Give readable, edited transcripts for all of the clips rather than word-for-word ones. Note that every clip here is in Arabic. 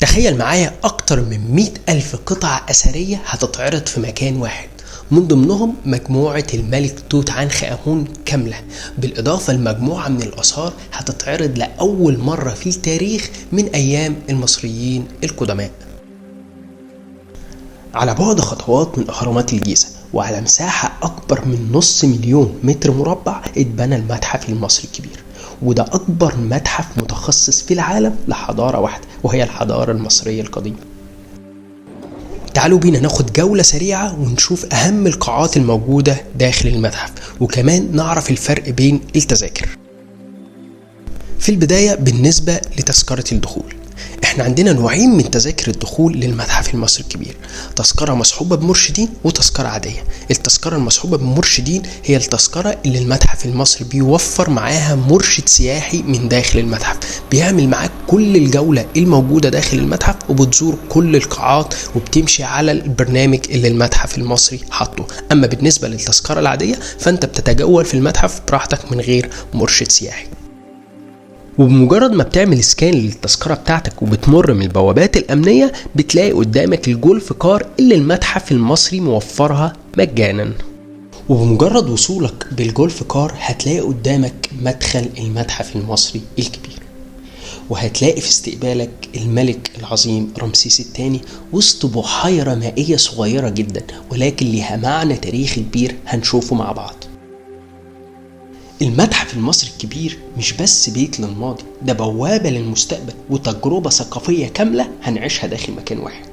تخيل معايا أكتر من 100,000 قطعة أثرية هتتعرض في مكان واحد، من ضمنهم مجموعة الملك توت عنخ آمون كاملة، بالإضافة لمجموعة من الآثار هتتعرض لأول مرة في التاريخ من أيام المصريين القدماء. على بعد خطوات من أهرامات الجيزة وعلى مساحة أكبر من 500,000 متر مربع اتبنى المتحف المصري الكبير، وده أكبر متحف متخصص في العالم لحضارة واحدة وهي الحضارة المصرية القديمة. تعالوا بينا ناخد جولة سريعة ونشوف أهم القاعات الموجودة داخل المتحف، وكمان نعرف الفرق بين التذاكر. في البداية بالنسبة لتذكرة الدخول، احنا عندنا نوعين من تذاكر الدخول للمتحف المصري الكبير، تذكرة مصحوبة بمرشدين وتذكرة عادية. التذكرة المصحوبة بمرشدين هي التذكرة اللي المتحف المصري بيوفر معاها مرشد سياحي من داخل المتحف، بيعمل معاك كل الجولة الموجودة داخل المتحف وبتزور كل القاعات وبتمشي على البرنامج اللي المتحف المصري حاطه. اما بالنسبة للتذكرة العادية فانت بتتجول في المتحف براحتك من غير مرشد سياحي. وبمجرد ما بتعمل سكان للتذكرة بتاعتك وبتمر من البوابات الأمنية بتلاقي قدامك الجولف كار اللي المتحف المصري موفرها مجانا. وبمجرد وصولك بالجولف كار هتلاقي قدامك مدخل المتحف المصري الكبير، وهتلاقي في استقبالك الملك العظيم رمسيس الثاني وسط بحيرة مائية صغيرة جدا ولكن لها معنى تاريخي كبير هنشوفه مع بعض. المتحف المصري الكبير مش بس بيت للماضي، ده بوابة للمستقبل وتجربة ثقافية كاملة هنعيشها داخل مكان واحد.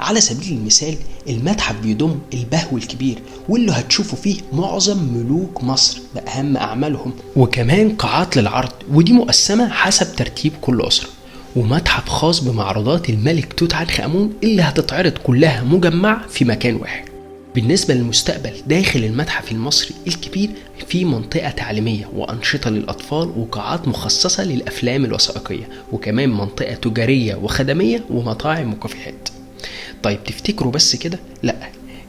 على سبيل المثال المتحف بيضم البهو الكبير واللي هتشوفوا فيه معظم ملوك مصر بأهم أعمالهم، وكمان قاعات للعرض ودي مقسمة حسب ترتيب كل أسرة، ومتحف خاص بمعروضات الملك توت عنخ آمون اللي هتتعرض كلها مجمعة في مكان واحد. بالنسبة للمستقبل داخل المتحف المصري الكبير في منطقة تعليمية وأنشطة للأطفال وقاعات مخصصة للأفلام الوثائقية، وكمان منطقة تجارية وخدمية ومطاعم وكافيهات. طيب تفتكروا بس كده؟ لأ،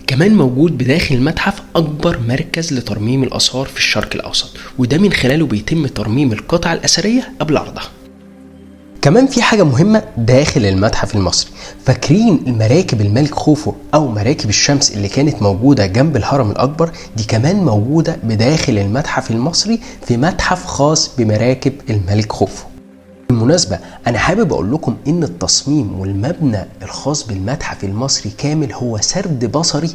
كمان موجود بداخل المتحف أكبر مركز لترميم الآثار في الشرق الأوسط، وده من خلاله بيتم ترميم القطع الأثرية قبل عرضها. كمان في حاجة مهمة داخل المتحف المصري، فاكرين المراكب الملك خوفو أو مراكب الشمس اللي كانت موجودة جنب الهرم الأكبر؟ دي كمان موجودة بداخل المتحف المصري في متحف خاص بمراكب الملك خوفو. بالمناسبة أنا حابب أقول لكم إن التصميم والمبنى الخاص بالمتحف المصري كامل هو سرد بصري